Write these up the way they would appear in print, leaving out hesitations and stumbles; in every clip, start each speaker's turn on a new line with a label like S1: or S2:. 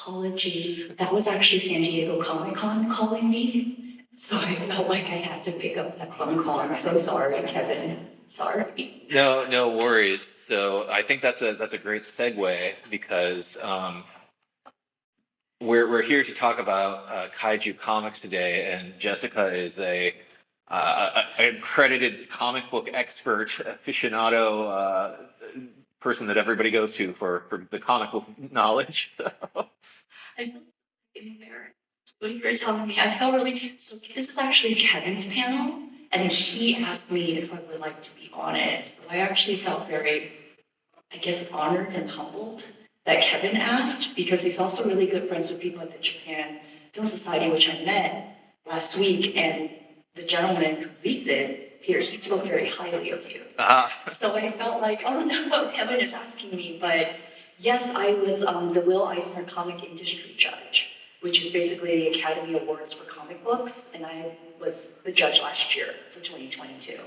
S1: Apologies. That was actually San Diego Comic-Con calling me. So I felt like I had to pick up that phone call. I'm so sorry, Kevin. Sorry.
S2: No worries. So I think that's a great segue because we're here to talk about Kaiju comics today, and Jessica is a accredited comic book expert, aficionado, person that everybody goes to for the comic book knowledge. So.
S1: I feel embarrassed when you were telling me. I felt really. So this is actually Kevin's panel, and then he asked me if I would like to be on it. So I actually felt very, I guess, honored and humbled that Kevin asked, because he's also really good friends with people at the Japan Film Society, which I met last week, and the gentleman who leads it, Peter, he spoke very highly of you. So I felt like, oh no, Kevin is asking me, but yes, I was the Will Eisner Comic Industry Judge, which is basically the Academy Awards for comic books, and I was the judge last year for 2022.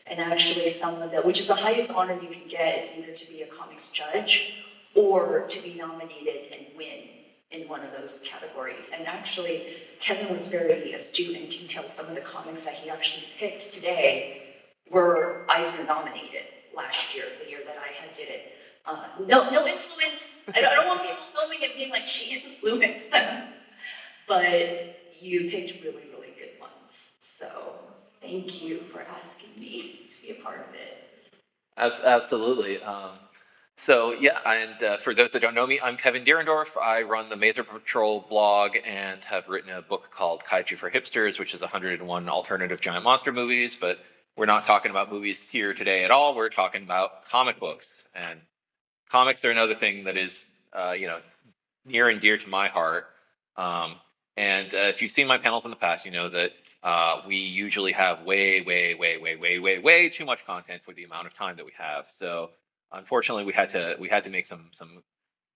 S1: And actually some of the, which is the highest honor you can get, is either to be a comics judge or to be nominated and win in one of those categories. And actually, Kevin was very astute and detailed. Some of the comics that he actually picked today were Eisner nominated last year, the year that I had did it. No influence. I don't want people filming it being like she influenced them. But you picked really, really good ones. So thank you for asking me to be a part of it.
S2: Absolutely. So yeah, and for those that don't know me, I'm Kevin Dierendorf. I run the Mazer Patrol blog and have written a book called Kaiju for Hipsters, which is 101 alternative giant monster movies. But we're not talking about movies here today at all. We're talking about comic books, and comics are another thing that is, near and dear to my heart. And if you've seen my panels in the past, you know that we usually have way too much content for the amount of time that we have. So unfortunately, we had to make some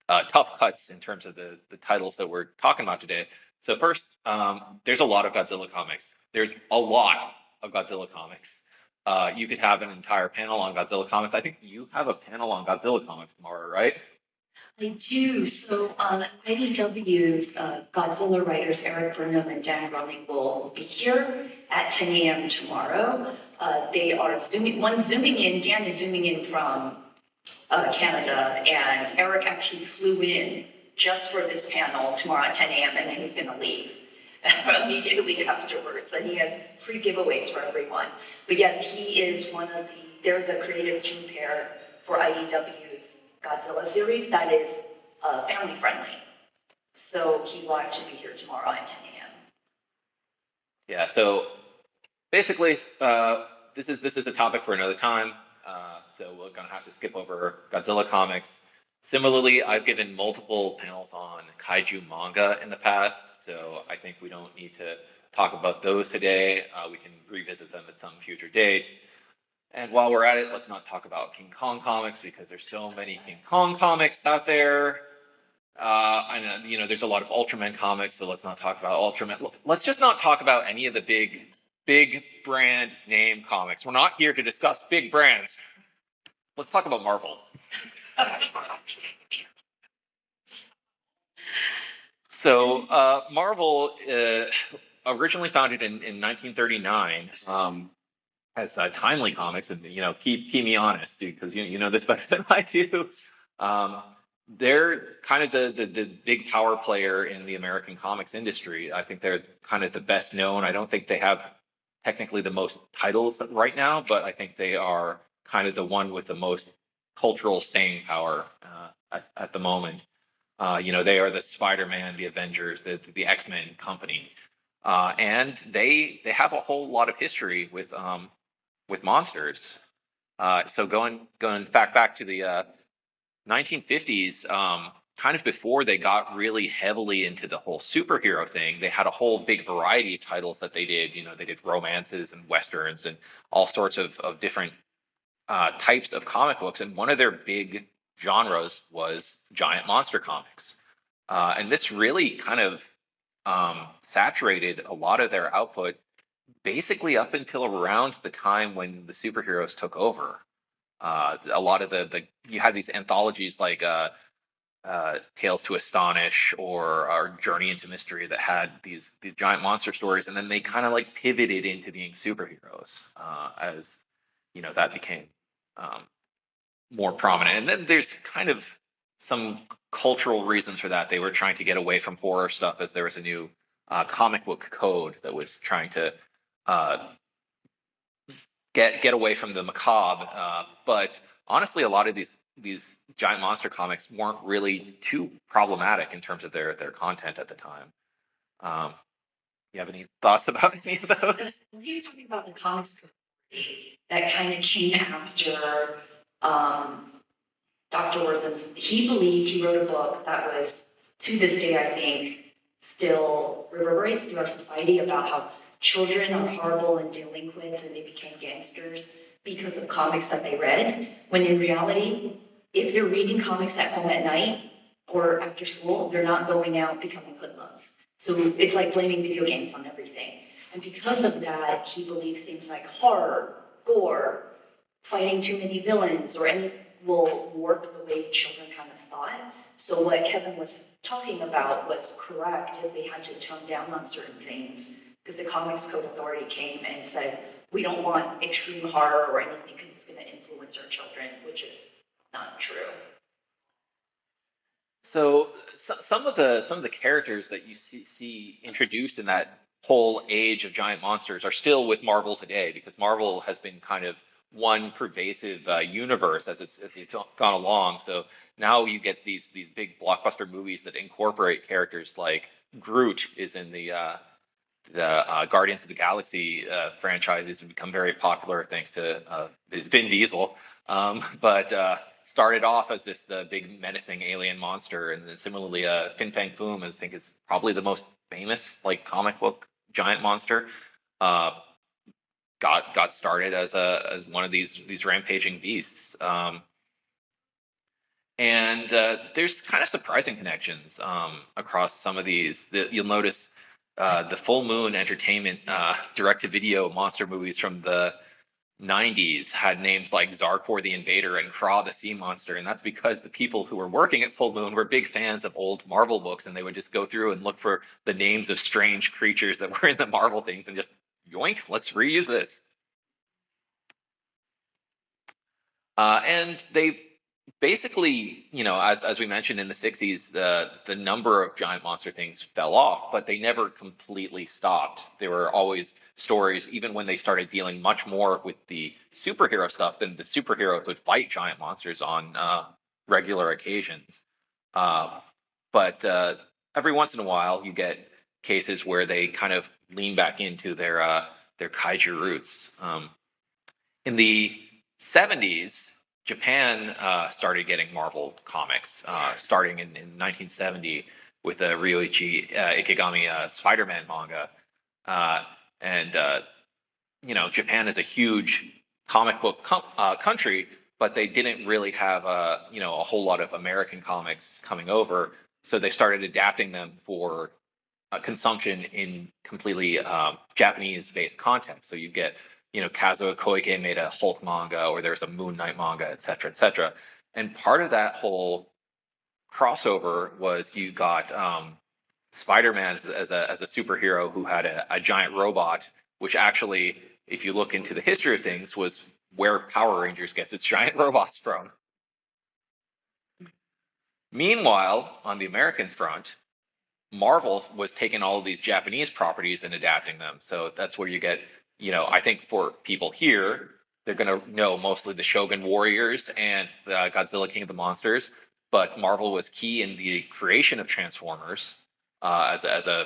S2: tough cuts in terms of the titles that we're talking about today. So first, there's a lot of Godzilla comics. There's a lot of Godzilla comics. You could have an entire panel on Godzilla comics. I think you have a panel on Godzilla comics tomorrow, right?
S1: I do. So IDW's Godzilla writers Eric Burnham and Dan Grunning will be here at 10 a.m. tomorrow. They are zooming. One's zooming in. Dan is zooming in from Canada, and Eric actually flew in just for this panel tomorrow at 10 a.m. and then he's going to leave immediately afterwards. And he has free giveaways for everyone. But yes, he is one of they're the creative team pair for IDW's Godzilla series that is family friendly. So he will actually be here tomorrow at 10 a.m.
S2: Yeah, so basically, this is a topic for another time. So we're gonna have to skip over Godzilla comics. Similarly, I've given multiple panels on kaiju manga in the past, so I think we don't need to talk about those today. We can revisit them at some future date. And while we're at it, let's not talk about King Kong comics because there's so many King Kong comics out there. I know, there's a lot of Ultraman comics, so let's not talk about Ultraman. Let's just not talk about any of the big brand name comics. We're not here to discuss big brands. Let's talk about Marvel. So Marvel, originally founded in 1939, as Timely Comics, and keep me honest, dude, because you know this better than I do. They're kind of the big power player in the American comics industry. I think they're kind of the best known. I don't think they have technically the most titles right now, but I think they are kind of the one with the most cultural staying power at the moment. They are the Spider-Man, the Avengers, the X-Men company, and they have a whole lot of history with monsters. So going back to the 1950s, kind of before they got really heavily into the whole superhero thing, they had a whole big variety of titles that they did. They did romances and westerns and all sorts of different types of comic books. And one of their big genres was giant monster comics. And this really kind of saturated a lot of their output basically up until around the time when the superheroes took over. A lot of you had these anthologies like Tales to Astonish or Journey into Mystery that had these giant monster stories, and then they kind of like pivoted into being superheroes as that became um, more prominent. And then there's kind of some cultural reasons for that. They were trying to get away from horror stuff as there was a new comic book code that was trying to uh, get away from the macabre. But honestly, a lot of these giant monster comics weren't really too problematic in terms of their content at the time. Um, you have any thoughts about any of those?
S1: He was talking about the comics that kind of came after um, Dr. Wortham's. He believed he wrote a book that was, to this day, I think, still reverberates through our society about how children are horrible and delinquents and they became gangsters because of comics that they read. When in reality, if they're reading comics at home at night or after school, they're not going out becoming hoodlums. So it's like blaming video games on everything. And because of that, he believed things like horror, gore, fighting too many villains, or any will warp the way children kind of thought. So what Kevin was talking about was correct, is they had to tone down on certain things because the Comics Code Authority came and said, we don't want extreme horror or anything because it's going to influence our children, which is not true.
S2: So, some of the characters that you see introduced in that whole age of giant monsters are still with Marvel today because Marvel has been kind of one pervasive universe as it's gone along. So now you get these big blockbuster movies that incorporate characters like Groot is in the Guardians of the Galaxy franchises have become very popular thanks to Vin Diesel. But started off as this the big menacing alien monster, and then similarly, Fin Fang Foom, I think, is probably the most famous like comic book giant monster. Uh, got started as one of these rampaging beasts. And there's kind of surprising connections across some of these. You'll notice the Full Moon Entertainment direct-to-video monster movies from the 90s had names like Zarkor the Invader and Kra the Sea Monster, and that's because the people who were working at Full Moon were big fans of old Marvel books, and they would just go through and look for the names of strange creatures that were in the Marvel things and just yoink, let's reuse this. And they've basically, as we mentioned in the 60s, the number of giant monster things fell off, but they never completely stopped. There were always stories, even when they started dealing much more with the superhero stuff, then the superheroes would fight giant monsters on regular occasions. Uh, but every once in a while, you get cases where they kind of lean back into their kaiju roots. In the 70s, Japan started getting Marvel comics, starting in 1970 with the Ryoichi Ikegami Spider-Man manga. Uh, and Japan is a huge comic book country, but they didn't really have a whole lot of American comics coming over, so they started adapting them for consumption in completely Japanese-based context. So you get, Kazuo Koike made a Hulk manga, or there's a Moon Knight manga, et cetera, et cetera. And part of that whole crossover was you got Spider-Man as a superhero who had a giant robot, which actually, if you look into the history of things, was where Power Rangers gets its giant robots from. Meanwhile, on the American front, Marvel was taking all of these Japanese properties and adapting them. So that's where you get, I think for people here, they're going to know mostly the Shogun Warriors and the Godzilla King of the Monsters. But Marvel was key in the creation of Transformers as a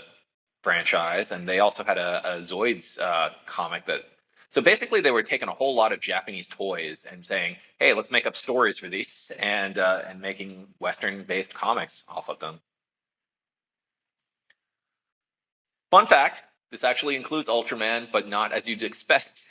S2: franchise. And they also had a Zoids comic that. So basically, they were taking a whole lot of Japanese toys and saying, "Hey, let's make up stories for these," and making Western-based comics off of them. Fun fact: this actually includes Ultraman, but not as you'd expect.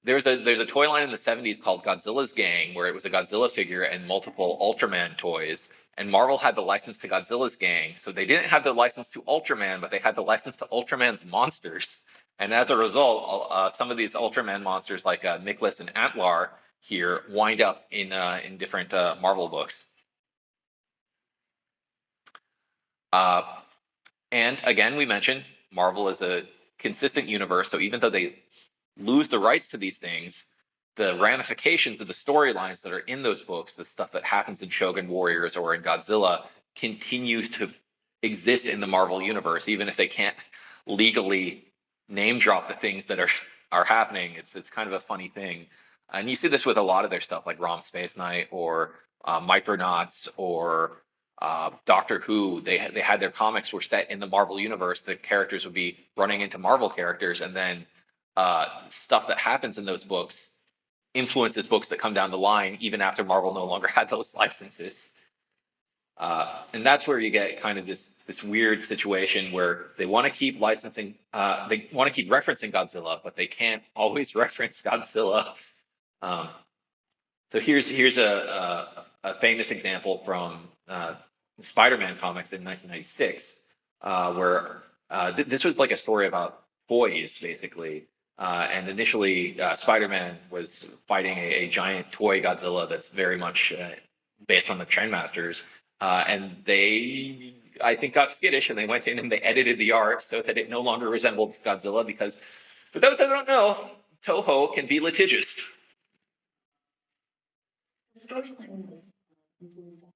S2: There's a toy line in the 70s called Godzilla's Gang, where it was a Godzilla figure and multiple Ultraman toys. And Marvel had the license to Godzilla's Gang, so they didn't have the license to Ultraman, but they had the license to Ultraman's monsters. And as a result, some of these Ultraman monsters, like Nicholas and Antlar, here wind up in different Marvel books. Uh, and again, we mentioned Marvel is a consistent universe, so even though they lose the rights to these things, the ramifications of the storylines that are in those books, the stuff that happens in Shogun Warriors or in Godzilla, continues to exist in the Marvel universe, even if they can't legally name drop the things that are happening. It's kind of a funny thing, and you see this with a lot of their stuff, like Rom Space Knight or Micronauts or Doctor Who. They had their comics were set in the Marvel universe. The characters would be running into Marvel characters, and then stuff that happens in those books influences books that come down the line, even after Marvel no longer had those licenses. And that's where you get kind of this weird situation where they want to keep licensing, they want to keep referencing Godzilla, but they can't always reference Godzilla. Um, so here's a famous example from Spider-Man comics in 1996, where this was like a story about toys, basically. And initially, Spider-Man was fighting a giant toy Godzilla that's very much based on the Trendmasters. And they, I think, got skittish and they went in and they edited the art so that it no longer resembled Godzilla. Because for those that don't know, Toho can be litigious.
S1: The storyline was influenced by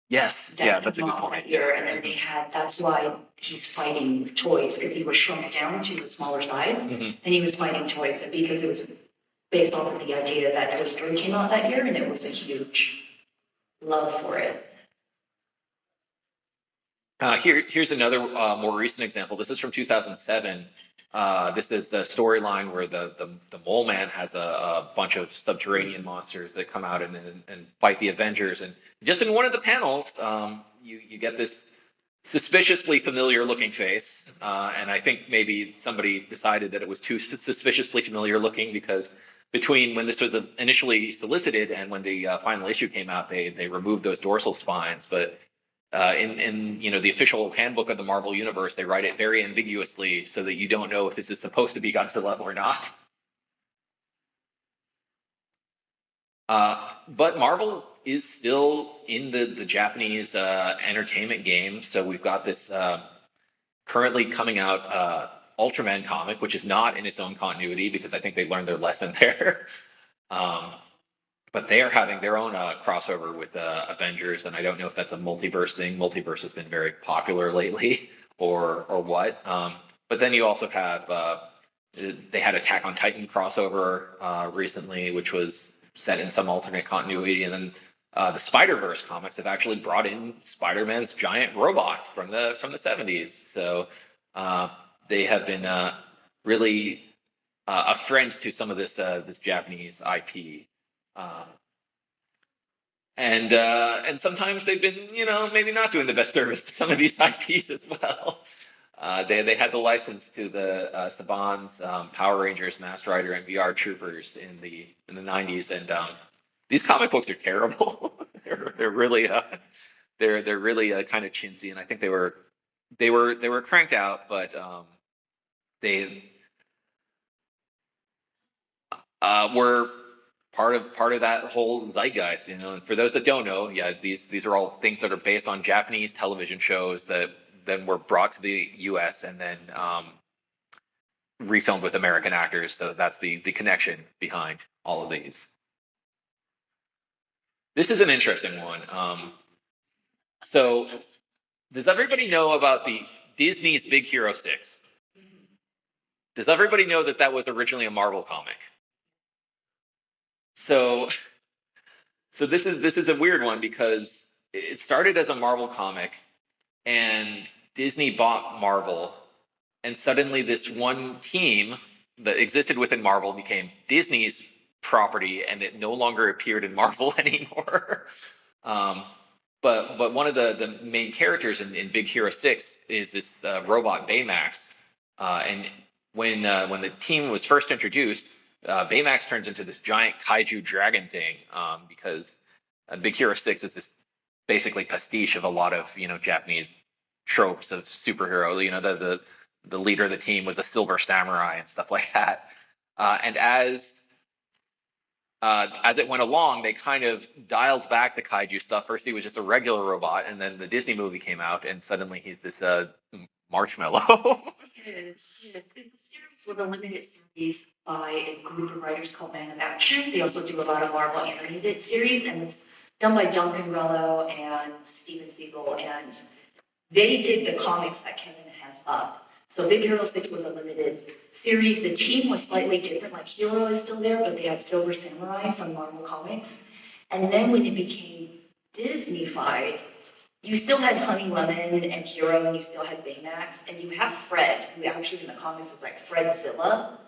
S2: Yes,
S1: that
S2: yeah, that's a
S1: came
S2: good
S1: off
S2: point.
S1: that year, and then they had, that's why he's fighting toys, because he was shrunk down to a smaller size,
S2: Mhm.
S1: and he was fighting toys, and because it was based off of the idea that Toy Story came out that year, and it was a huge love for it.
S2: Here's another more recent example. This is from 2007. This is the storyline where the Mole Man has a bunch of subterranean monsters that come out and fight the Avengers. And just in one of the panels, you get this suspiciously familiar looking face. And I think maybe somebody decided that it was too suspiciously familiar looking because between when this was initially solicited and when the final issue came out, they removed those dorsal spines. But in the official handbook of the Marvel Universe, they write it very ambiguously so that you don't know if this is supposed to be Godzilla or not. But Marvel is still in the Japanese entertainment game. So we've got this currently coming out Ultraman comic, which is not in its own continuity because I think they learned their lesson there. Um, but they are having their own crossover with Avengers, and I don't know if that's a multiverse thing. Multiverse has been very popular lately, or what. But then you also have they had Attack on Titan crossover recently, which was set in some alternate continuity, and then the Spider-Verse comics have actually brought in Spider-Man's giant robot from the 70s. So they have been really a friend to some of this Japanese IP. Um, and sometimes they've been, maybe not doing the best service to some of these IPs as well. They had the license to the Saban's Power Rangers, Master Rider, and VR Troopers in the 90s, and these comic books are terrible. they're really they're really kind of chintzy, and I think they were cranked out, but they were part of that whole zeitgeist, And for those that don't know, yeah, these are all things that are based on Japanese television shows that then were brought to the U.S. and then refilmed with American actors. So that's the connection behind all of these. This is an interesting one. So does everybody know about the Disney's Big Hero 6? Does everybody know that that was originally a Marvel comic? So this is a weird one because it started as a Marvel comic and Disney bought Marvel and suddenly this one team that existed within Marvel became Disney's property and it no longer appeared in Marvel anymore. um, but one of the main characters in Big Hero 6 is this robot Baymax. And when the team was first introduced, Baymax turns into this giant kaiju dragon thing because Big Hero 6 is this basically pastiche of a lot of Japanese tropes of superhero. The leader of the team was a silver samurai and stuff like that. And as as it went along, they kind of dialed back the kaiju stuff. First, he was just a regular robot, and then the Disney movie came out, and suddenly he's this marshmallow.
S1: Yes, yes. The series was a limited series by a group of writers called Man of Action. They also do a lot of Marvel animated series, and it's done by Duncan Rello and Steven Siegel, and they did the comics that Kevin has up. So Big Hero 6 was a limited series. The team was slightly different, like Hero is still there, but they had Silver Samurai from Marvel Comics. And then when it became Disneyfied, you still had Honey Lemon and Hero, and you still had Baymax, and you have Fred, who actually in the comics is like Fredzilla.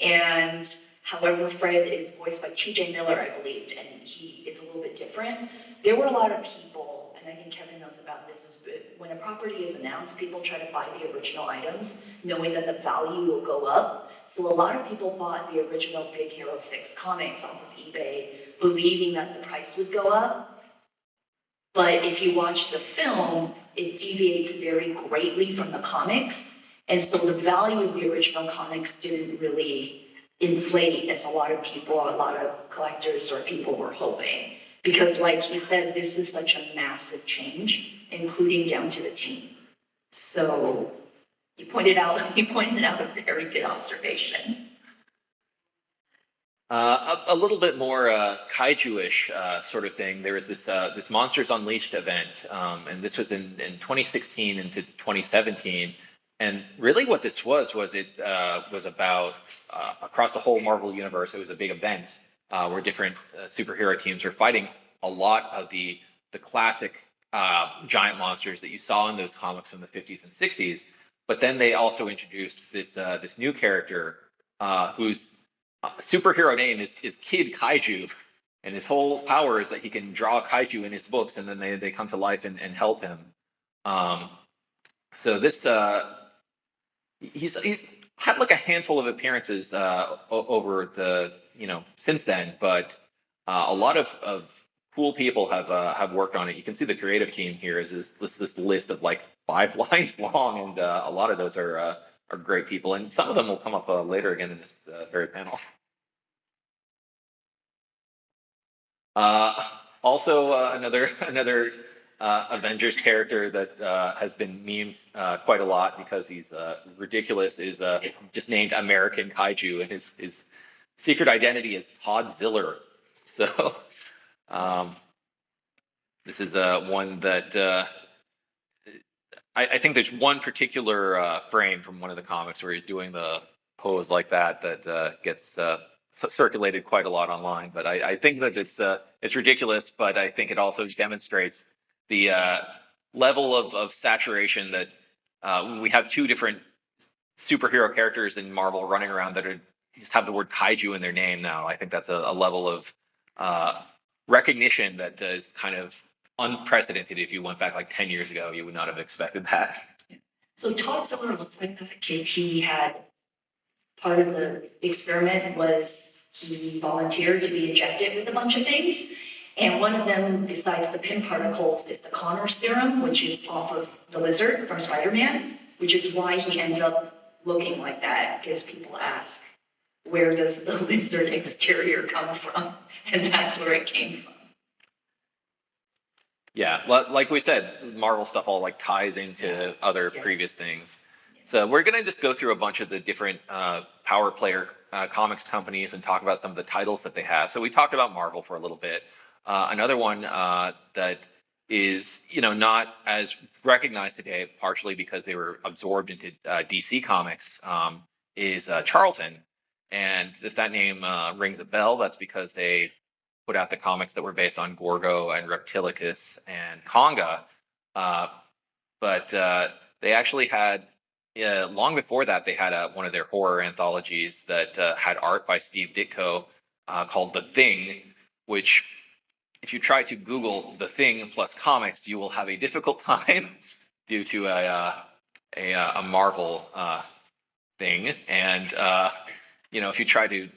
S1: And however, Fred is voiced by TJ Miller, I believe, and he is a little bit different. There were a lot of people, and I think Kevin knows about this, is when a property is announced, people try to buy the original items, knowing that the value will go up. So a lot of people bought the original Big Hero 6 comics off of eBay, believing that the price would go up. But if you watch the film, it deviates very greatly from the comics. And so the value of the original comics didn't really inflate as a lot of people, a lot of collectors or people were hoping. Because like he said, this is such a massive change, including down to the team. So you pointed out a very good observation.
S2: A little bit more kaiju-ish sort of thing. There was this Monsters Unleashed event, and this was in 2016 into 2017. And really, what this was it was about across the whole Marvel universe. It was a big event where different superhero teams were fighting a lot of the classic giant monsters that you saw in those comics from the 50s and 60s. But then they also introduced this new character whose superhero name is Kid Kaiju, and his whole power is that he can draw kaiju in his books, and then they come to life and help him. Um, so this he's had like a handful of appearances over the since then, but a lot of cool people have worked on it. You can see the creative team here is this list of like 5 lines long, and a lot of those are great people, and some of them will come up later again in this very panel. Uh, Also, another Avengers character that has been memed quite a lot because he's ridiculous is just named American Kaiju, and his secret identity is Todd Ziller. So um, this is one that I think there's one particular frame from one of the comics where he's doing the pose like that gets circulated quite a lot online. But I think that it's ridiculous, but I think it also demonstrates the level of saturation that we have two different superhero characters in Marvel running around that are just have the word kaiju in their name now. I think that's a level of uh, recognition that is kind of unprecedented. If you went back like 10 years ago, you would not have expected that.
S1: So Todd Siller looks like that because he had part of the experiment was he volunteered to be injected with a bunch of things. And one of them, besides the pin particles, is the Connor serum, which is off of the lizard from Spider-Man, which is why he ends up looking like that, because people ask, where does the lizard exterior come from? And that's where it came from.
S2: Yeah, like we said, Marvel stuff all like ties into other
S1: Yes.
S2: previous things. So we're gonna just go through a bunch of the different Power Player comics companies and talk about some of the titles that they have. So we talked about Marvel for a little bit. Another one that is not as recognized today, partially because they were absorbed into DC Comics, is Charlton. And if that name rings a bell, that's because they put out the comics that were based on Gorgo and Reptilicus and Conga. Uh, but they actually had, long before that, they had one of their horror anthologies that had art by Steve Ditko called The Thing, which, if you try to Google The Thing plus comics, you will have a difficult time due to a Marvel thing. And, if you try to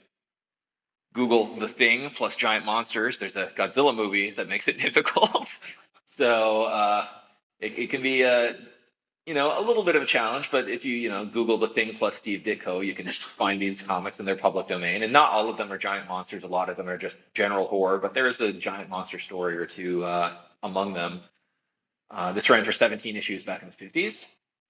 S2: Google The Thing plus giant monsters, there's a Godzilla movie that makes it difficult. So it can be a little bit of a challenge, but if you Google the Thing plus Steve Ditko, you can find these comics in their public domain. And not all of them are giant monsters. A lot of them are just general horror, but there is a giant monster story or two among them. This ran for 17 issues back in the 50s.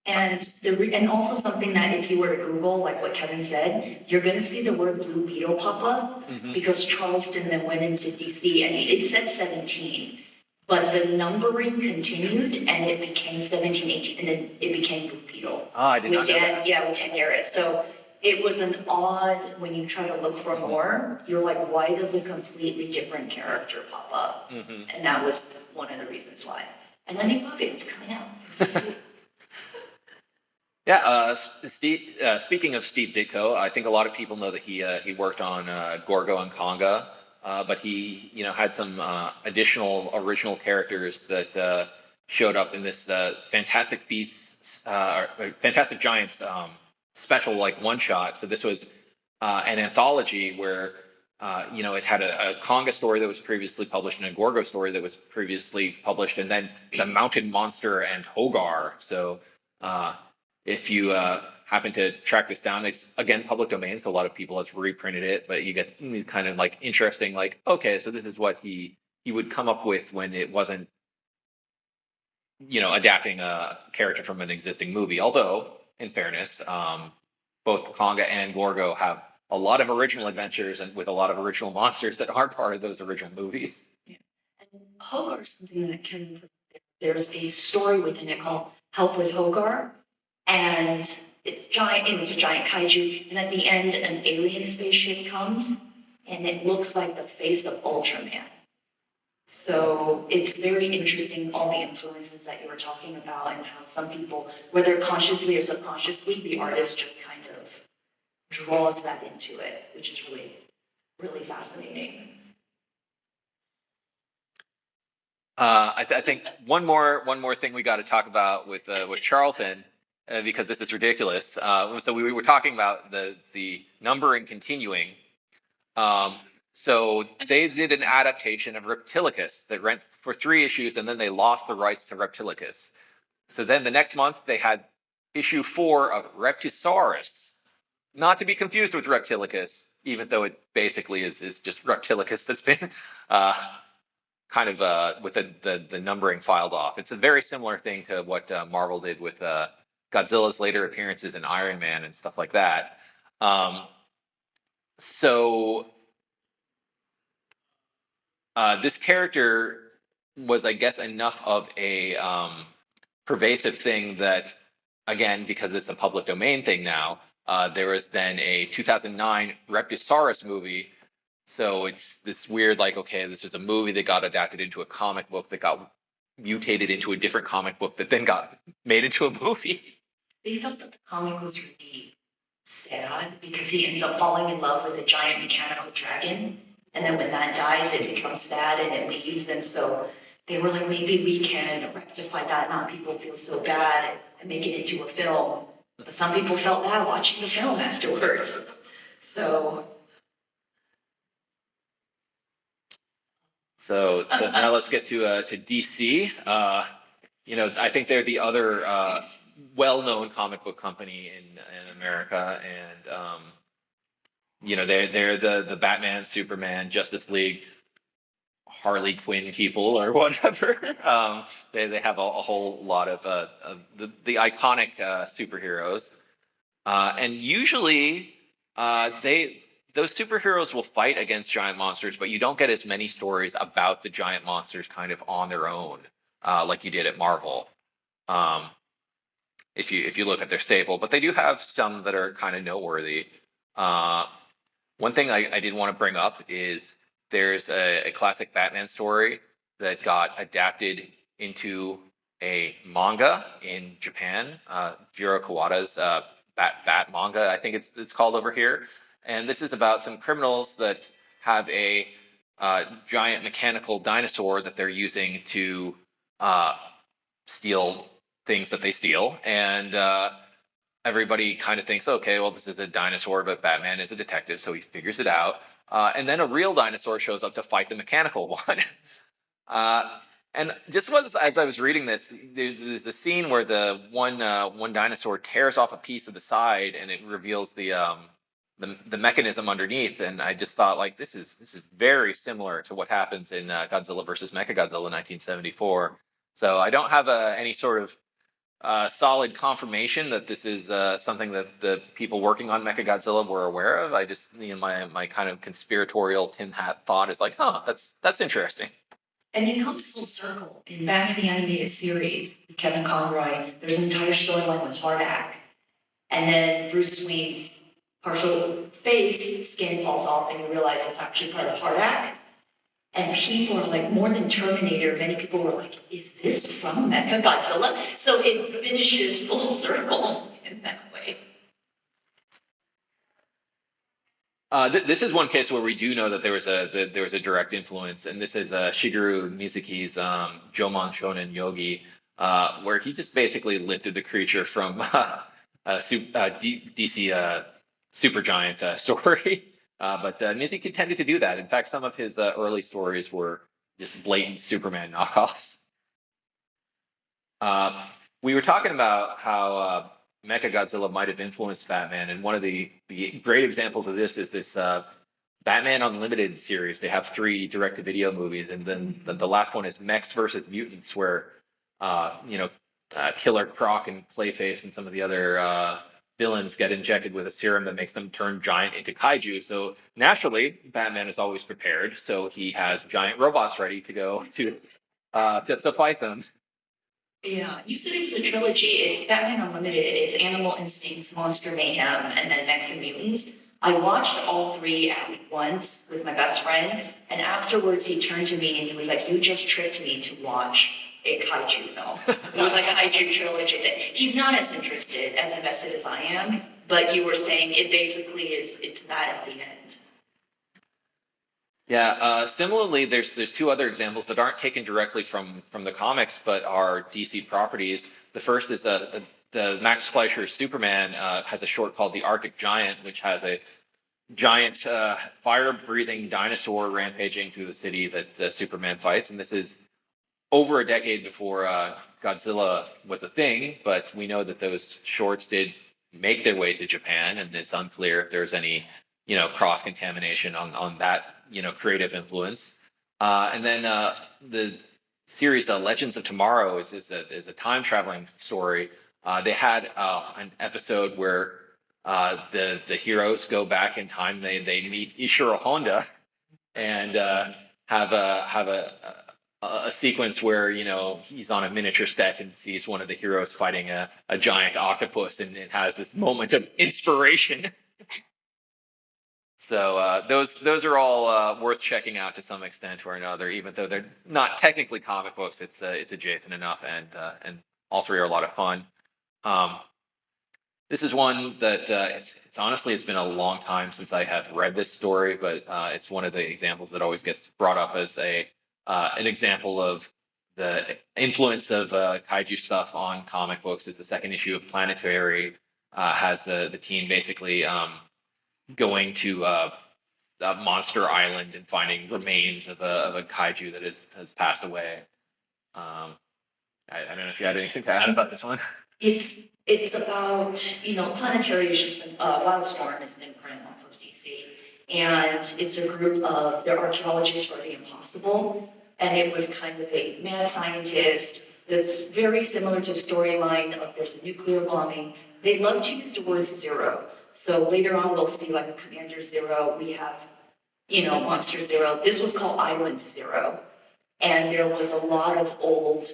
S1: And also something that if you were to Google, like what Kevin said, you're gonna see the word Blue Beetle pop up because Charleston then went into DC and it said 17, but the numbering continued and it became 17, 18, and then it became Blue Beetle.
S2: Oh, I did not know that.
S1: Yeah, with Dan Garrett. So it was an odd, when you try to look for more, you're like, why does a completely different character pop up? And that was one of the reasons why. And then you love it, it's coming out.
S2: Yeah, speaking of Steve Ditko, I think a lot of people know that he worked on Gorgo and Conga, but he had some additional original characters that showed up in this Fantastic Beasts, or Fantastic Giants special like one shot. So this was an anthology where it had a Conga story that was previously published and a Gorgo story that was previously published, and then the Mountain Monster and Hogar. So. If you happen to track this down, it's again public domain, so a lot of people have reprinted it, but you get these kind of like interesting, like, okay, so this is what he would come up with when it wasn't, adapting a character from an existing movie. Although, in fairness, both Conga and Gorgo have a lot of original adventures and with a lot of original monsters that aren't part of those original movies.
S1: Yeah. And Hogar is something that can, there's a story within it called Help with Hogar. And it's giant, and it's a giant kaiju. And at the end, an alien spaceship comes, and it looks like the face of Ultraman. So it's very interesting, all the influences that you were talking about, and how some people, whether consciously or subconsciously, the artist just kind of draws that into it, which is really, really fascinating.
S2: I think one more thing we got to talk about with Charlton. Because this is ridiculous. So we were talking about the number and continuing. So they did an adaptation of Reptilicus that ran for 3 issues, and then they lost the rights to Reptilicus. So then the next month they had issue 4 of Reptisaurus, not to be confused with Reptilicus, even though it basically is just Reptilicus that's been kind of with the numbering filed off. It's a very similar thing to what Marvel did with Godzilla's later appearances in Iron Man and stuff like that. So this character was, I guess, enough of a pervasive thing that, again, because it's a public domain thing now, there was then a 2009 Reptisaurus movie. So it's this weird, like, okay, this is a movie that got adapted into a comic book that got mutated into a different comic book that then got made into a movie.
S1: They felt that the comic was really sad because he ends up falling in love with a giant mechanical dragon. And then when that dies, it becomes sad and it leaves. And so they were like, maybe we can rectify that, not people feel so bad and make it into a film. But some people felt bad watching the film afterwards.
S2: So now let's get to DC. I think they're the other well-known comic book company in America, and they're the Batman, Superman, Justice League, Harley Quinn people or whatever. They have a whole lot of the iconic superheroes, and usually those superheroes will fight against giant monsters, but you don't get as many stories about the giant monsters kind of on their own, like you did at Marvel. If you look at their stable, but they do have some that are kind of noteworthy. One thing I did want to bring up is there's a classic Batman story that got adapted into a manga in Japan, Jiro Kawada's Bat manga, I think it's called over here. And this is about some criminals that have a giant mechanical dinosaur that they're using to steal things that they steal. And everybody kind of thinks, okay, well, this is a dinosaur, but Batman is a detective, so he figures it out. And then a real dinosaur shows up to fight the mechanical one. And just as I was reading this, there's a scene where the one dinosaur tears off a piece of the side, and it reveals the mechanism underneath. And I just thought, like, this is very similar to what happens in Godzilla versus Mechagodzilla 1974. So I don't have any sort of solid confirmation that this is something that the people working on Mechagodzilla were aware of. I just, my kind of conspiratorial tin hat thought is like, huh, that's interesting.
S1: And it comes full circle. In Batman the Animated Series, Kevin Conroy, there's an entire storyline with Hardak. And then Bruce Wayne's partial face skin falls off and you realize it's actually part of Hardak. And people are like, more than Terminator, many people were like, is this from Mechagodzilla? So it finishes full circle in that way.
S2: This is one case where we do know that there was a direct influence, and this is Shigeru Mizuki's Jomon Shonen Yogi, where he just basically lifted the creature from DC Supergiant story. But Mizuki tended to do that. In fact, some of his early stories were just blatant Superman knockoffs. We were talking about how Mechagodzilla might have influenced Batman, and one of the great examples of this is this Batman Unlimited series. They have 3 direct-to-video movies, and then the last one is Mechs versus Mutants, where Killer Croc and Clayface and some of the other villains get injected with a serum that makes them turn giant into kaiju. So naturally, Batman is always prepared, so he has giant robots ready to go to fight them.
S1: Yeah, you said it was a trilogy. It's Batman Unlimited, it's Animal Instincts, Monster Mayhem, and then Mechs and Mutants. I watched all 3 at once with my best friend, and afterwards he turned to me and he was like, you just tricked me to watch a kaiju film. It was a kaiju trilogy. He's not as interested, as invested as I am, but you were saying it basically it's that at the end.
S2: Yeah, similarly, there's 2 other examples that aren't taken directly from the comics, but are DC properties. The first is the Max Fleischer's Superman has a short called The Arctic Giant, which has a giant fire-breathing dinosaur rampaging through the city that Superman fights, and this is over a decade before Godzilla was a thing. But we know that those shorts did make their way to Japan, and it's unclear if there's any cross contamination on that creative influence. And then the series Legends of Tomorrow is a time traveling story. They had an episode where the heroes go back in time. They meet Ishiro Honda and have a sequence where he's on a miniature set and sees one of the heroes fighting a giant octopus, and it has this moment of inspiration. So those are all worth checking out to some extent or another, even though they're not technically comic books. It's adjacent enough, and all 3 are a lot of fun. This is one that it's honestly, it's been a long time since I have read this story, but it's one of the examples that always gets brought up as an example of the influence of kaiju stuff on comic books. Is the second issue of Planetary has the team basically going to Monster Island and finding remains of a kaiju that has passed away. I don't know if you had anything to add about this one.
S1: It's about, Planetary is just Wildstorm is an imprint off of DC. And it's a group of, they're archaeologists for the impossible. And it was kind of a mad scientist that's very similar to a storyline of there's a nuclear bombing. They love to use the word zero. So later on, we'll see like a Commander Zero. We have, Monster Zero. This was called Island Zero. And there was a lot of old,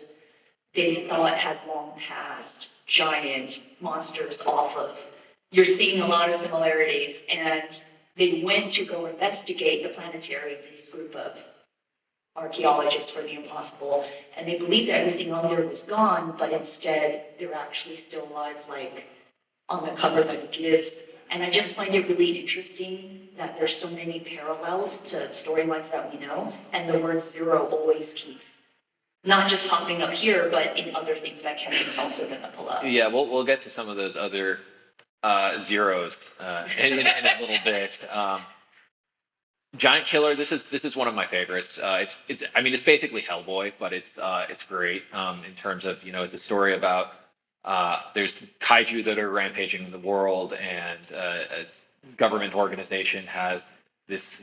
S1: they thought had long passed, giant monsters off of. You're seeing a lot of similarities. And they went to go investigate the Planetary, this group of archaeologists for the impossible. And they believed that everything on there was gone, but instead they're actually still alive, like on the cover that it gives. And I just find it really interesting that there's so many parallels to storylines that we know, and the word zero always keeps not just popping up here, but in other things that Kevin's also going to pull up.
S2: Yeah, we'll get to some of those other zeros in a little bit. Giant Killer. This is one of my favorites. It's I mean it's basically Hellboy, but it's great in terms of it's a story about there's kaiju that are rampaging the world, and a government organization has this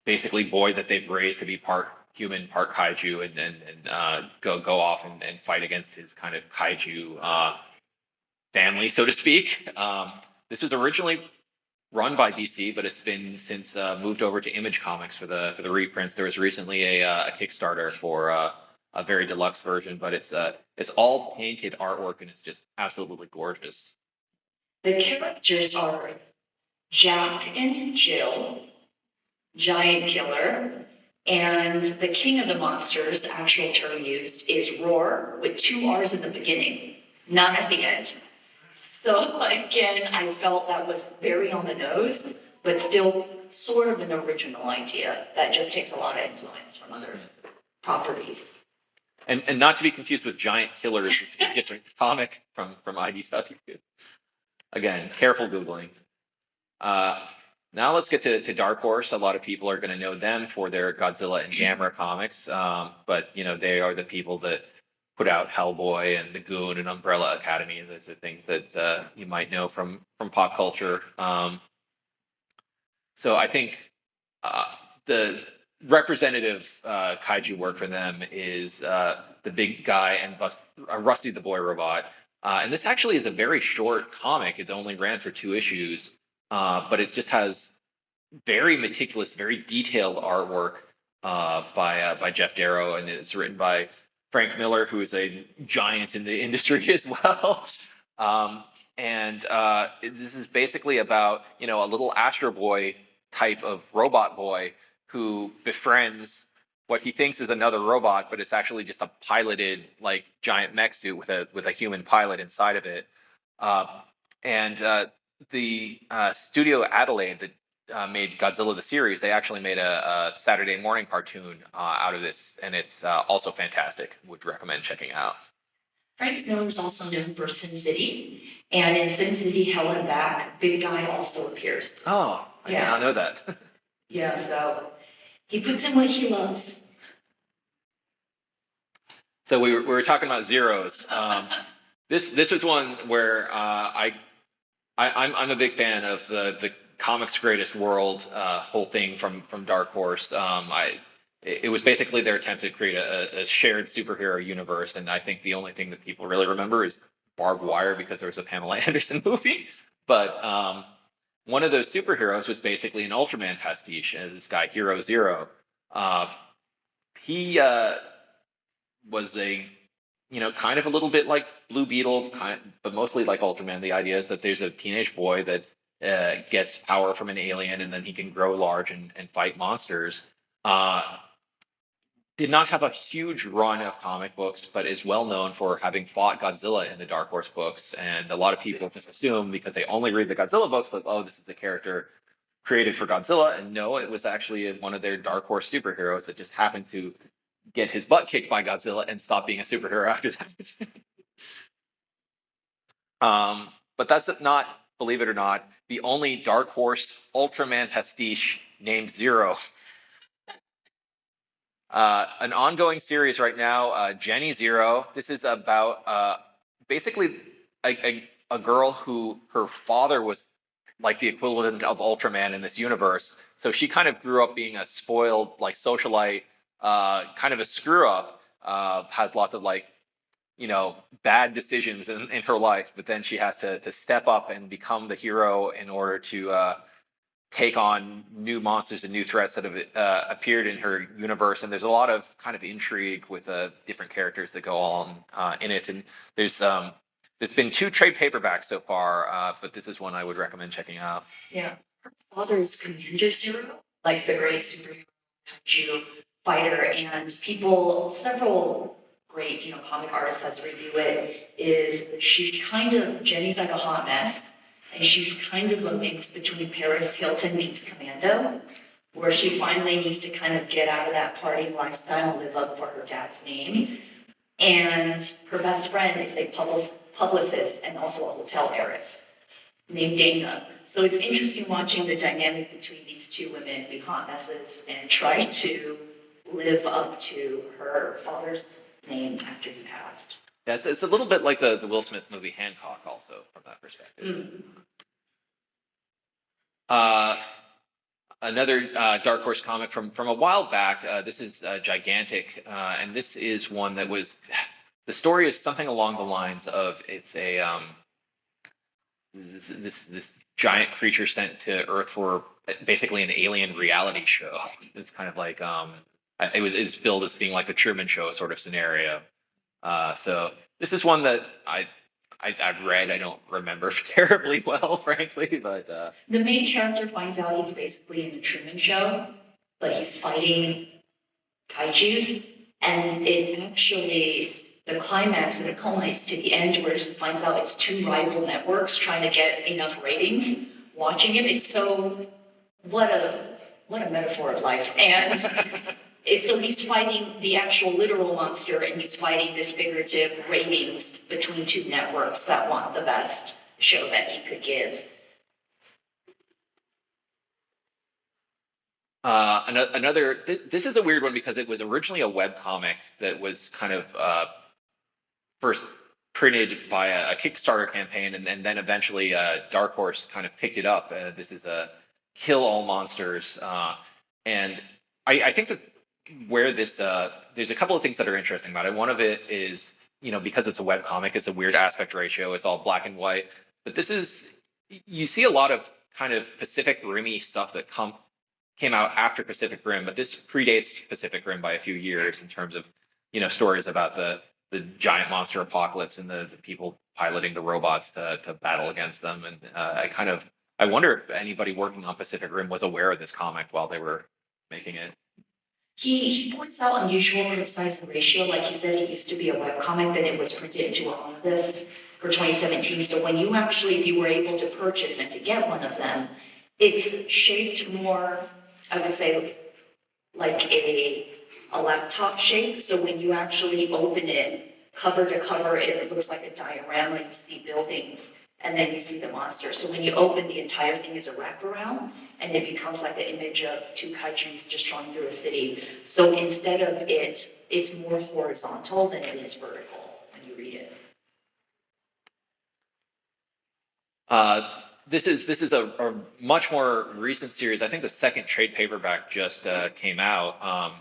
S2: basically boy that they've raised to be part human, part kaiju, and go off and fight against his kind of kaiju family, so to speak. This was originally run by DC, but it's been since moved over to Image Comics for the reprints. There was recently a Kickstarter for a very deluxe version, but it's all painted artwork and it's just absolutely gorgeous.
S1: The characters are Jack and Jill, Giant Killer, and the king of the monsters, the actual term used, is Roar with two R's in the beginning, none at the end. So again, I felt that was very on the nose, but still sort of an original idea that just takes a lot of influence from other properties.
S2: And not to be confused with Giant Killers, which is a different comic from IDW. Again, careful googling. Now let's get to Dark Horse. A lot of people are going to know them for their Godzilla and Gamera comics, but they are the people that put out Hellboy and the Goon and Umbrella Academy. Those are things that you might know from pop culture. So I think the representative kaiju work for them is the big guy and Rusty the Boy Robot. And this actually is a very short comic. It only ran for 2 issues, but it just has very meticulous, very detailed artwork by Jeff Darrow, and it's written by Frank Miller, who is a giant in the industry as well. And this is basically about a little Astro Boy type of robot boy who befriends what he thinks is another robot, but it's actually just a piloted like giant mech suit with a human pilot inside of it. And the Studio Adelaide that made Godzilla the series, they actually made a Saturday morning cartoon out of this, and it's also fantastic. Would recommend checking out.
S1: Frank Miller is also known for Sin City, and in Sin City, Hell and Back, Big Guy also appears.
S2: Oh, I did not know that.
S1: Yeah, so he puts in what he loves.
S2: So we were talking about Zeros. This was one where I'm a big fan of the comics greatest world whole thing from Dark Horse. It was basically their attempt to create a shared superhero universe, and I think the only thing that people really remember is Barbed Wire because there was a Pamela Anderson movie. But one of those superheroes was basically an Ultraman pastiche, this guy Hero Zero. He was a kind of a little bit like Blue Beetle, but mostly like Ultraman. The idea is that there's a teenage boy that gets power from an alien, and then he can grow large and fight monsters. Did not have a huge run of comic books, but is well known for having fought Godzilla in the Dark Horse books. And a lot of people just assume because they only read the Godzilla books that, oh, this is a character created for Godzilla. And no, it was actually one of their Dark Horse superheroes that just happened to get his butt kicked by Godzilla and stop being a superhero after that. But that's not, believe it or not, the only Dark Horse Ultraman pastiche named Zero. An ongoing series right now, Jenny Zero. This is about basically a girl who her father was like the equivalent of Ultraman in this universe. So she kind of grew up being a spoiled like socialite, kind of a screw up, has lots of like bad decisions in her life, but then she has to step up and become the hero in order to take on new monsters and new threats that have appeared in her universe. And there's a lot of kind of intrigue with different characters that go on in it. And there's been 2 trade paperbacks so far, but this is one I would recommend checking out.
S1: Yeah, her father's Commander Zero, like the great superhero kaiju fighter, and several great comic artists has reviewed it. Jenny's like a hot mess. And she's kind of a mix between Paris Hilton meets Commando, where she finally needs to kind of get out of that partying lifestyle and live up for her dad's name. And her best friend is a publicist and also a hotel heiress. named Dana. So it's interesting watching the dynamic between these two women be hot messes and try to live up to her father's name after he passed.
S2: Yeah, it's a little bit like the Will Smith movie Hancock, also from that perspective.
S1: Mm.
S2: Uh, Another Dark Horse comic from a while back. This is gigantic, and this is one that was. The story is something along the lines of it's a this giant creature sent to Earth for basically an alien reality show. It's kind of like it was billed as being like the Truman Show sort of scenario. So this is one that I've read. I don't remember terribly well, frankly, but
S1: The main character finds out he's basically in the Truman Show, but he's fighting kaijus, and it actually, the climax, and it culminates to the end where he finds out it's two rival networks trying to get enough ratings watching him. It's so, what a metaphor of life. And so he's fighting the actual literal monster, and he's fighting this figurative ratings between two networks that want the best show that he could give.
S2: This is a weird one because it was originally a web comic that was kind of first printed by a Kickstarter campaign, and then eventually Dark Horse kind of picked it up. This is a Kill All Monsters, and I think that where this there's a couple of things that are interesting about it. One of it is, because it's a web comic, it's a weird aspect ratio. It's all black and white, but you see a lot of kind of Pacific Rim-y stuff that came out after Pacific Rim, but this predates Pacific Rim by a few years in terms of, stories about the giant monster apocalypse and the people piloting the robots to battle against them. And I wonder if anybody working on Pacific Rim was aware of this comic while they were making it.
S1: He points out unusual group size and ratio. Like he said, it used to be a webcomic, then it was printed into a omnibus for 2017. So when you if you were able to purchase and to get one of them, it's shaped more, I would say, like a laptop shape. So when you actually open it, cover to cover, it looks like a diorama. You see buildings, and then you see the monster. So when you open, the entire thing is a wraparound, and it becomes like the image of two kaijus just strolling through a city. So instead of it's more horizontal than it is vertical when you read it.
S2: This is a much more recent series. I think the second trade paperback just came out,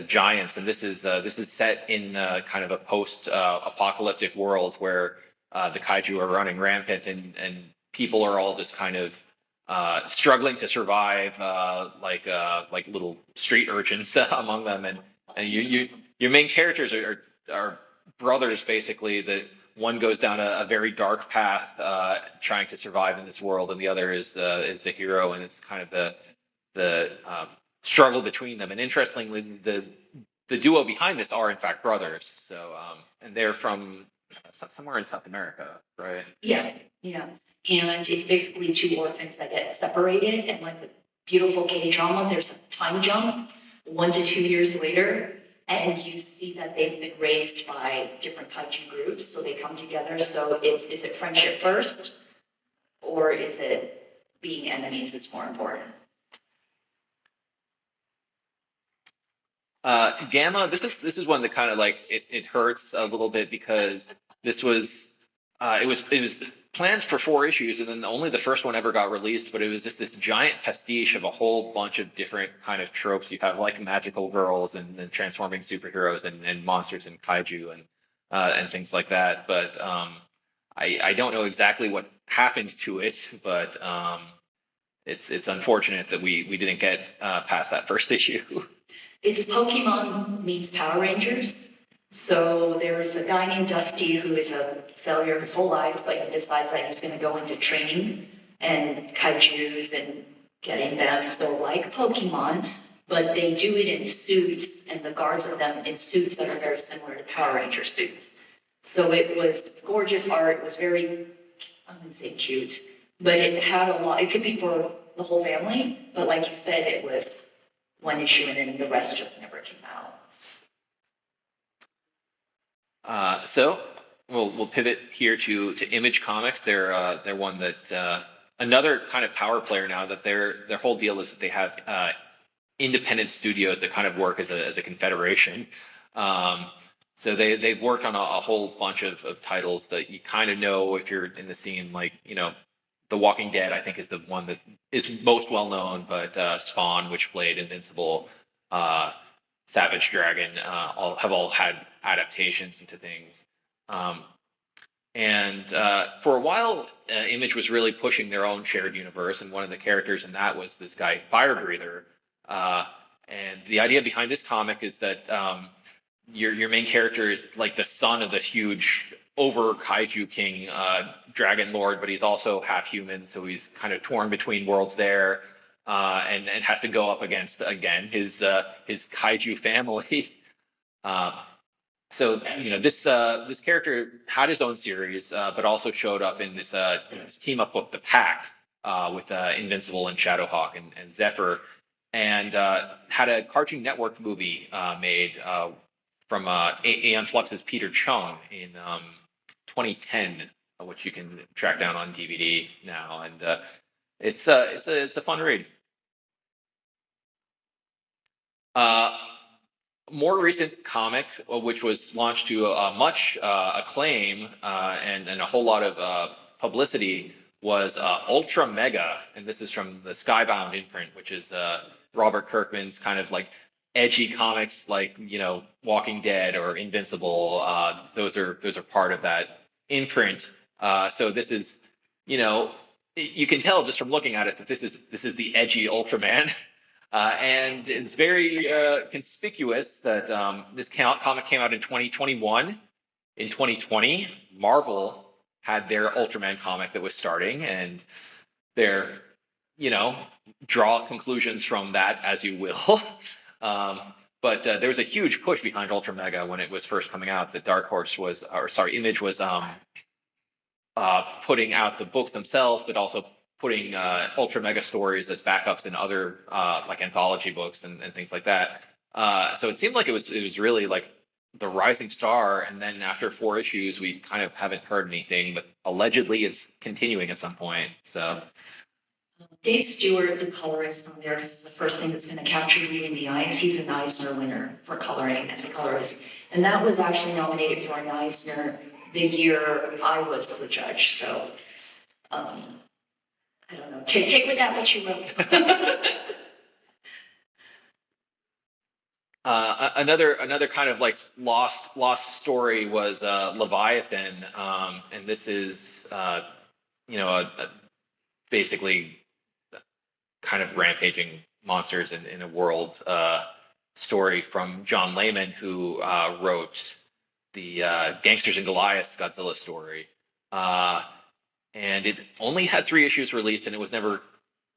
S2: Giants, and this is set in kind of a post-apocalyptic world where the kaiju are running rampant, and people are all just kind of struggling to survive, like little street urchins among them, and your main characters are brothers basically that. One goes down a very dark path, trying to survive in this world, and the other is the hero, and it's kind of the struggle between them. And interestingly, the duo behind this are in fact brothers. So and they're from somewhere in South America, right?
S1: Yeah, yeah. And it's basically two orphans that get separated, and like a beautiful K-drama, there's a time jump 1 to 2 years later. And you see that they've been raised by different kaiju groups, so they come together. So is it friendship first, or is it being enemies is more important?
S2: Gamma, this is one that kind of like it hurts a little bit because this was it was planned for 4 issues, and then only the first one ever got released, but it was just this giant pastiche of a whole bunch of different kind of tropes. You have like magical girls and transforming superheroes and monsters and kaiju and things like that. But I don't know exactly what happened to it, but it's unfortunate that we didn't get past that first issue.
S1: It's Pokemon meets Power Rangers. So there is a guy named Dusty who is a failure his whole life, but he decides that he's going to go into training and kaijus and getting them. So like Pokemon, but they do it in suits, and the guards of them in suits that are very similar to Power Ranger suits. So it was gorgeous art. It was very, I'm going to say cute, but it had a lot. It could be for the whole family, but like you said, it was 1 issue, and then the rest just never came out.
S2: So we'll pivot here to Image Comics. They're one that another kind of power player now. That their whole deal is that they have independent studios that kind of work as a confederation. Um, so they've worked on a whole bunch of titles that you kind of know if you're in the scene, like The Walking Dead, I think, is the one that is most well known, but Spawn, Witchblade, Invincible, uh, Savage Dragon, all had adaptations into things. Um, and for a while, Image was really pushing their own shared universe, and one of the characters in that was this guy, Fire Breather. Uh, and the idea behind this comic is that your main character is like the son of the huge over kaiju king, dragon lord, but he's also half human, so he's kind of torn between worlds there, and has to go up against again his kaiju family. Uh, so this character had his own series, but also showed up in this team up book, The Pact, with Invincible and Shadowhawk and Zephyr, and had a Cartoon Network movie made from Aeon Flux's Peter Chung in 2010, which you can track down on DVD now, and it's a fun read. Uh, More recent comic, which was launched to much acclaim and a whole lot of publicity, was Ultra Mega, and this is from the Skybound imprint, which is Robert Kirkman's kind of like edgy comics, like Walking Dead or Invincible. Those are part of that imprint. So this is, you know, you can tell just from looking at it that this is the edgy Ultraman. And it's very conspicuous that this comic came out in 2021. In 2020, Marvel had their Ultraman comic that was starting, and their, you know, draw conclusions from that as you will. But there was a huge push behind Ultra Mega when it was first coming out. That Dark Horse was, or sorry, Image was putting out the books themselves, but also putting Ultra Mega stories as backups in other like anthology books and things like that. So it seemed like it was really like the rising star. And then after 4 issues, we kind of haven't heard anything, but allegedly it's continuing at some point. So
S1: Dave Stewart, the colorist on there, this is the first thing that's going to capture you in the eyes. He's an Eisner winner for coloring as a colorist. And that was actually nominated for an Eisner the year I was the judge. So I don't know. Take with that what you will.
S2: Another kind of like lost story was Leviathan, and this is basically kind of rampaging monsters in a world story from John Layman, who wrote the Gangsters and Goliaths Godzilla story. And it only had 3 issues released, and it was never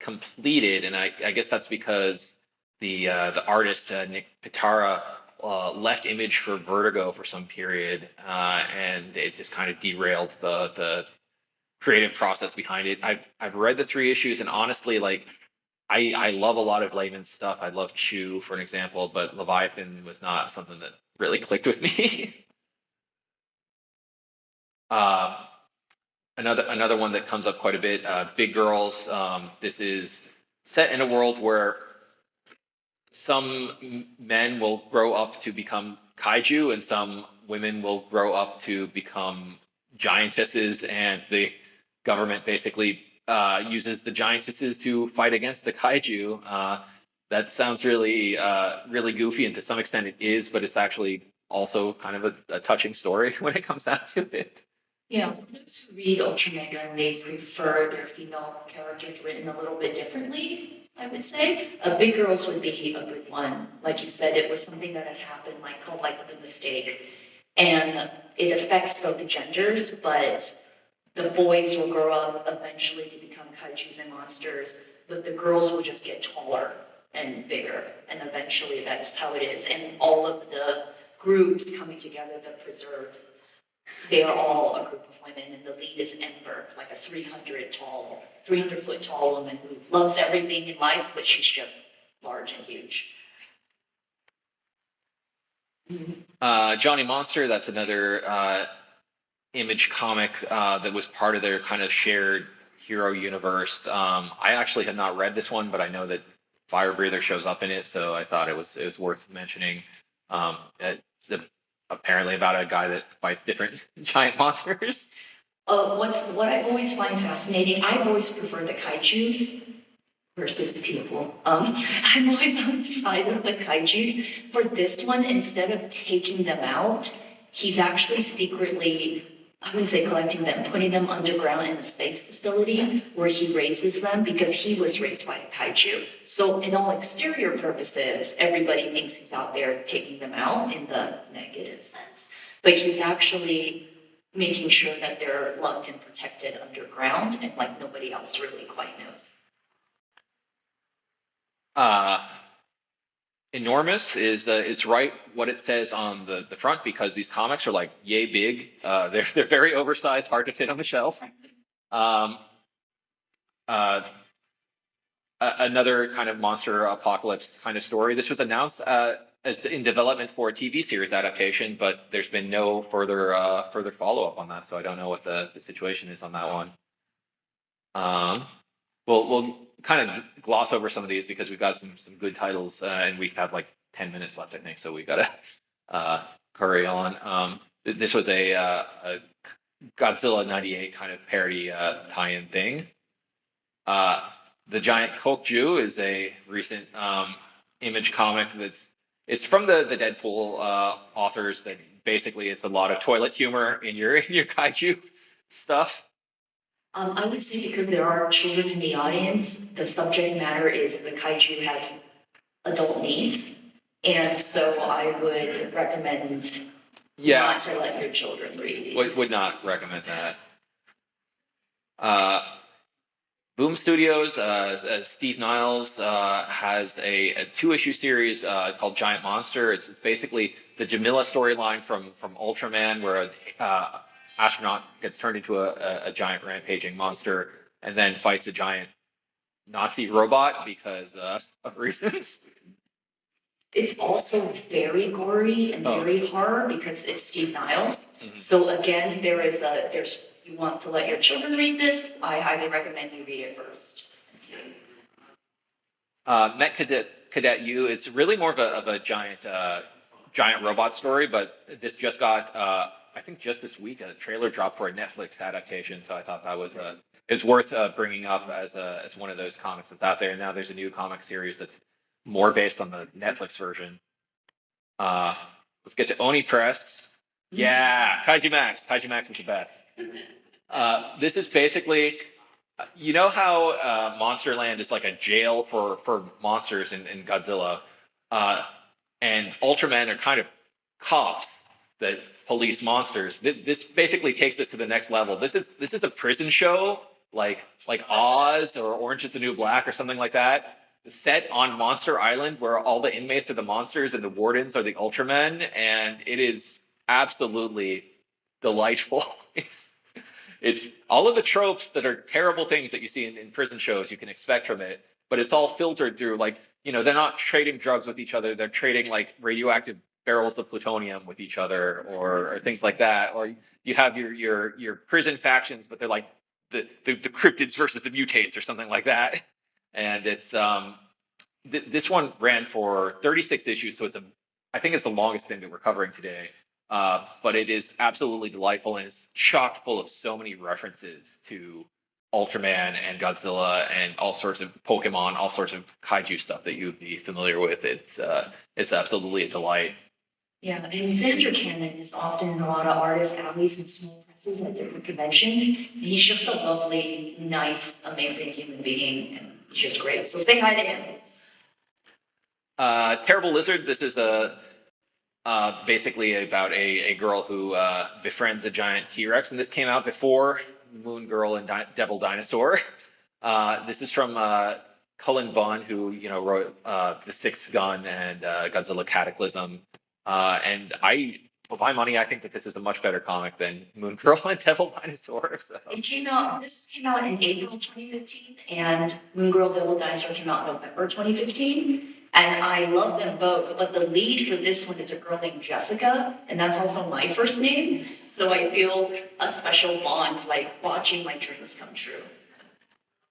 S2: completed. And I guess that's because the artist Nick Pitara left Image for Vertigo for some period, and it just kind of derailed the creative process behind it. I've read the 3 issues, and honestly, like I love a lot of Layman's stuff. I love Chew, for an example, but Leviathan was not something that really clicked with me. uh, another one that comes up quite a bit, Big Girls. This is set in a world where some men will grow up to become kaiju, and some women will grow up to become giantesses, and the government basically uses the giantesses to fight against the kaiju. That sounds really goofy, and to some extent it is, but it's actually also kind of a touching story when it comes down to it.
S1: Yeah, for those who read Ultra Mega and they prefer their female characters written a little bit differently, I would say. Big Girls would be a good one. Like you said, it was something that had happened, like called like the mistake. And it affects both the genders, but the boys will grow up eventually to become kaijus and monsters, but the girls will just get taller and bigger. And eventually that's how it is. And all of the groups coming together that preserves, they are all a group of women, and the lead is Ember, like a 300-foot tall woman who loves everything in life, but she's just large and huge.
S2: Johnny Monster, that's another Image comic that was part of their kind of shared hero universe. I actually have not read this one, but I know that Fire Breather shows up in it, so I thought it was worth mentioning. It's apparently about a guy that fights different giant monsters.
S1: What I've always find fascinating, I've always preferred the kaijus versus people. I'm always on the side of the kaijus. For this one, instead of taking them out, he's actually secretly, I wouldn't say collecting them, putting them underground in a safe facility where he raises them because he was raised by a kaiju. So in all exterior purposes, everybody thinks he's out there taking them out in the negative sense. But he's actually making sure that they're loved and protected underground and like nobody else really quite knows.
S2: Uh, Enormous is right what it says on the front because these comics are like yay big. They're very oversized, hard to fit on the shelf. Um, uh, Another kind of monster apocalypse kind of story. This was announced as in development for a TV series adaptation, but there's been no further follow up on that, so I don't know what the situation is on that one. Um, we'll kind of gloss over some of these because we've got some good titles and we have like 10 minutes left, I think, so we gotta hurry on. This was a Godzilla '98 kind of parody tie-in thing. The Giant Kaiju is a recent Image comic it's from the Deadpool authors that basically it's a lot of toilet humor in your kaiju stuff.
S1: I would say because there are children in the audience, the subject matter is the kaiju has adult needs. And so I would recommend
S2: Yeah,
S1: not to let your children read.
S2: would not recommend that. Uh, Boom Studios, Steve Niles has a two-issue series called Giant Monster. It's basically the Jamila storyline from Ultraman, where an astronaut gets turned into a giant rampaging monster and then fights a giant Nazi robot because of reasons.
S1: It's also very gory and
S2: Oh.
S1: very horror because it's Steve Niles.
S2: Mhm.
S1: So again, there's you want to let your children read this, I highly recommend you read it first.
S2: Met Cadet U. It's really more of a giant robot story, but this just got I think just this week a trailer dropped for a Netflix adaptation. So I thought that was is worth bringing up as one of those comics that's out there. And now there's a new comic series that's more based on the Netflix version. Let's get to Oni Press. Yeah, Kaiju Max. Kaiju Max is the best. This is basically, you know how Monsterland is like a jail for monsters in Godzilla, and Ultramen are kind of cops that police monsters. This basically takes this to the next level. This is a prison show like Oz or Orange is the New Black or something like that. Set on Monster Island where all the inmates are the monsters and the wardens are the Ultramen, and it is absolutely delightful. It's all of the tropes that are terrible things that you see in prison shows you can expect from it, but it's all filtered through like, they're not trading drugs with each other, they're trading like radioactive barrels of plutonium with each other or things like that. Or you have your prison factions, but they're like the cryptids versus the mutates or something like that. And it's this one ran for 36 issues, so I think it's the longest thing that we're covering today. But it is absolutely delightful and it's chock full of so many references to Ultraman and Godzilla and all sorts of Pokemon, all sorts of kaiju stuff that you'd be familiar with. It's absolutely a delight.
S1: Yeah, and Xander Cannon is often in a lot of artist alleys and small presses at different conventions. And he's just a lovely, nice, amazing human being, and he's just great. So say hi to him.
S2: Terrible Lizard. This is basically about a girl who befriends a giant T-Rex, and this came out before Moon Girl and Devil Dinosaur. This is from Cullen Bunn, who wrote The Sixth Gun and Godzilla Cataclysm. And for my money, I think that this is a much better comic than Moon Girl and Devil Dinosaur. So.
S1: This came out in April 2015, and Moon Girl Devil Dinosaur came out in November 2015. And I love them both, but the lead for this one is a girl named Jessica, and that's also my first name. So I feel a special bond, like watching my dreams come true.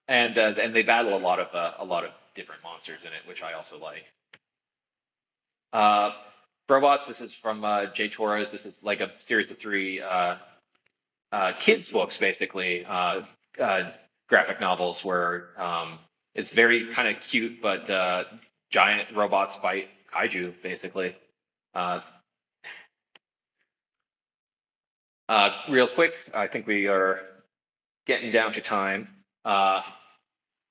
S2: And they battle a lot of different monsters in it, which I also like. Uh, Robots. This is from Jay Torres. This is like a series of three kids books, basically, uh, graphic novels where it's very kind of cute, but giant robots fight kaiju, basically. Uh, Real quick, I think we are getting down to time. Uh,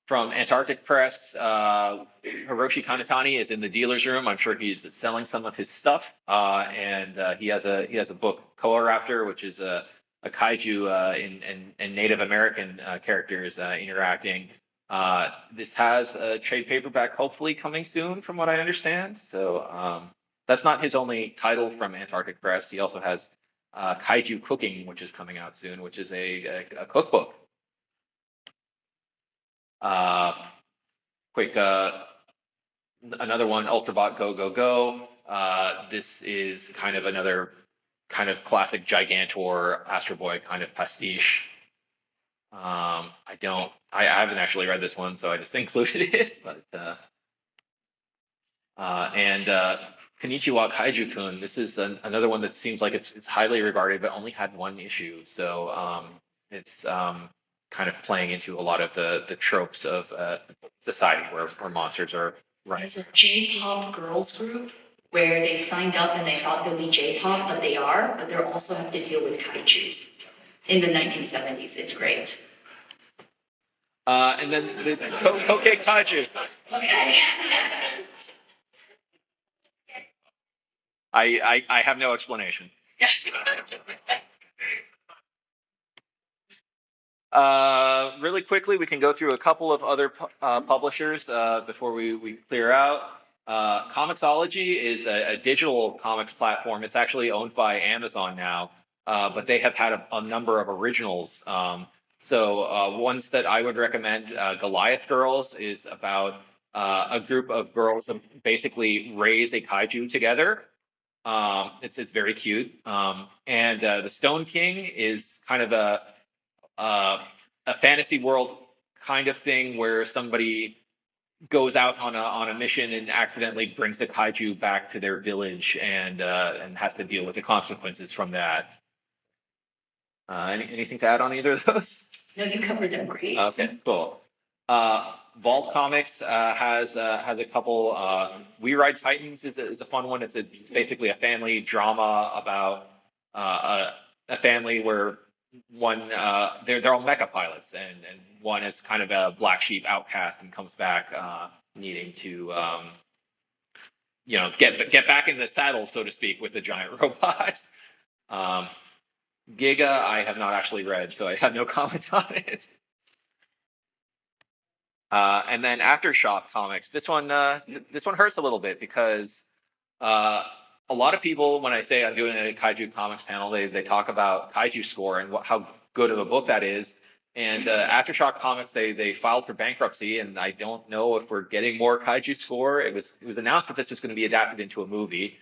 S2: from Antarctic Press, Hiroshi Kanatani is in the dealer's room. I'm sure he's selling some of his stuff, and he has a book, Koa which is a kaiju in Native American characters interacting. This has a trade paperback hopefully coming soon, from what I understand. So that's not his only title from Antarctic Press. He also has Kaiju Cooking, which is coming out soon, which is a cookbook. Uh, Quick, another one, Ultrabot Go Go Go. This is kind of another kind of classic Gigantor Astro Boy kind of pastiche. I haven't actually read this one, so I just included it. But and Konnichiwa Kaiju-kun. This is another one that seems like it's highly regarded, but only had one issue. So it's kind of playing into a lot of the tropes of society where monsters are running.
S1: It's a J-pop girls group where they signed up and they thought they'll be J-pop, but they are, but they also have to deal with kaijus in the 1970s. It's great.
S2: And then the Tokei Kaiju.
S1: Okay.
S2: I have no explanation. Really quickly, we can go through a couple of other publishers before we clear out. ComiXology is a digital comics platform. It's actually owned by Amazon now, but they have had a number of originals. So ones that I would recommend, Goliath Girls is about a group of girls that basically raise a kaiju together. It's very cute. And the Stone King is kind of uh, a fantasy world kind of thing where somebody goes out on a mission and accidentally brings a kaiju back to their village and has to deal with the consequences from that. Anything to add on either of those?
S1: No, you covered them great.
S2: Okay, cool. Vault Comics has a couple. We Ride Titans is a fun one. It's basically a family drama about a family where one they're all mecha pilots and one is kind of a black sheep outcast and comes back needing to get back in the saddle, so to speak, with the giant robot. Giga I have not actually read, so I have no comment on it. And then Aftershock Comics. This one hurts a little bit because a lot of people, when I say I'm doing a Kaiju comics panel, they talk about Kaiju Score and how good of a book that is. And Aftershock Comics, they filed for bankruptcy, and I don't know if we're getting more Kaiju Score. It was announced that this was going to be adapted into a movie,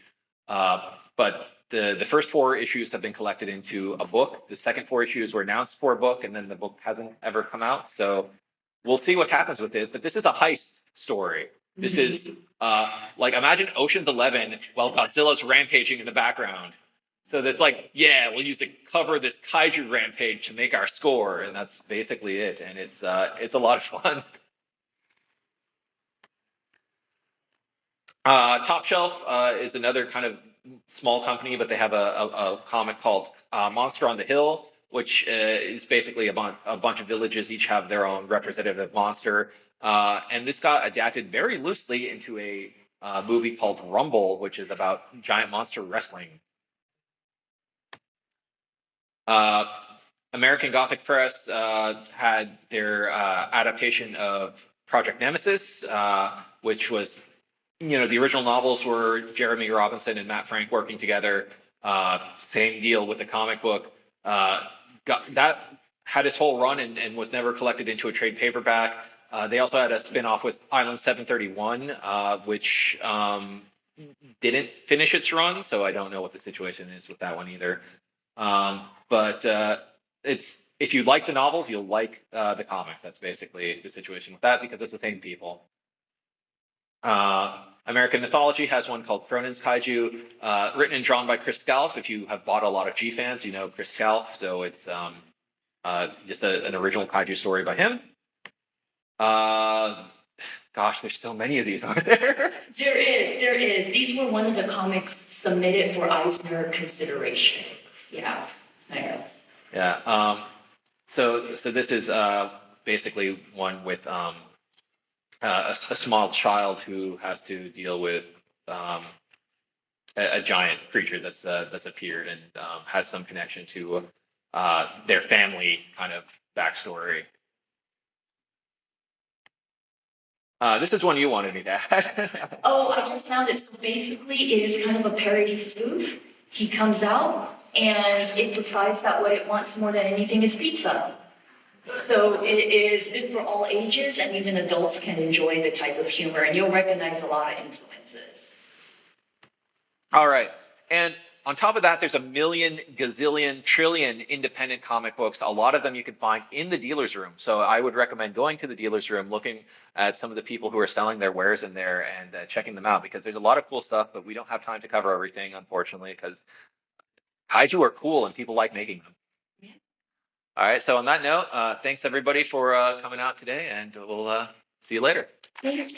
S2: but the first 4 issues have been collected into a book. The second 4 issues were announced for a book, and then the book hasn't ever come out. So we'll see what happens with it. But this is a heist story. This is like, imagine Ocean's 11 while Godzilla's rampaging in the background. So that's like, yeah, we'll use the cover of this kaiju rampage to make our score, and that's basically it. And it's a lot of fun. Top Shelf is another kind of small company, but they have a comic called Monster on the Hill, which is basically a bunch of villages each have their own representative monster. And this got adapted very loosely into a movie called Rumble, which is about giant monster wrestling. American Gothic Press had their adaptation of Project Nemesis, which was, the original novels were Jeremy Robinson and Matt Frank working together. Same deal with the comic book. That had its whole run and was never collected into a trade paperback. They also had a spin-off with Island 731, which didn't finish its run, so I don't know what the situation is with that one either. But it's if you like the novels, you'll like the comics. That's basically the situation with that because it's the same people. American Mythology has one called Cronin's Kaiju, written and drawn by Chris Scalf. If you have bought a lot of G fans, you know Chris Scalf, so it's just an original Kaiju story by him. Gosh, there's so many of these, aren't there?
S1: There is. These were one of the comics submitted for Eisner consideration. Yeah, I know.
S2: Yeah. So this is basically one with a small child who has to deal with a giant creature that's appeared and has some connection to their family kind of backstory. This is one you wanted me to add.
S1: Oh, I just found it. So basically, it is kind of a parody spoof. He comes out and it decides that what it wants more than anything is pizza. So it is good for all ages, and even adults can enjoy the type of humor, and you'll recognize a lot of influences.
S2: All right. And on top of that, there's a million, gazillion, trillion independent comic books. A lot of them you can find in the dealer's room. So I would recommend going to the dealer's room, looking at some of the people who are selling their wares in there and checking them out because there's a lot of cool stuff, but we don't have time to cover everything, unfortunately, because kaiju are cool and people like making them.
S1: Yeah.
S2: All right. So on that note, thanks everybody for coming out today, and we'll see you later. Thanks.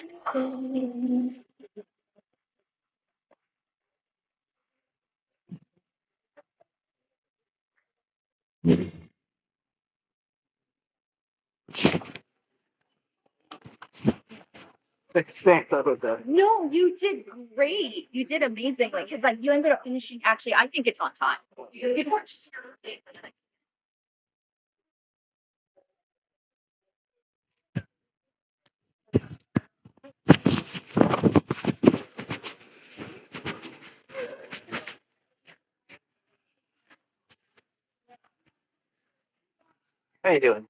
S2: That was
S3: No, you did great. You did amazingly because like you ended up finishing. Actually, I think it's on time because people are just here.
S2: How you doing?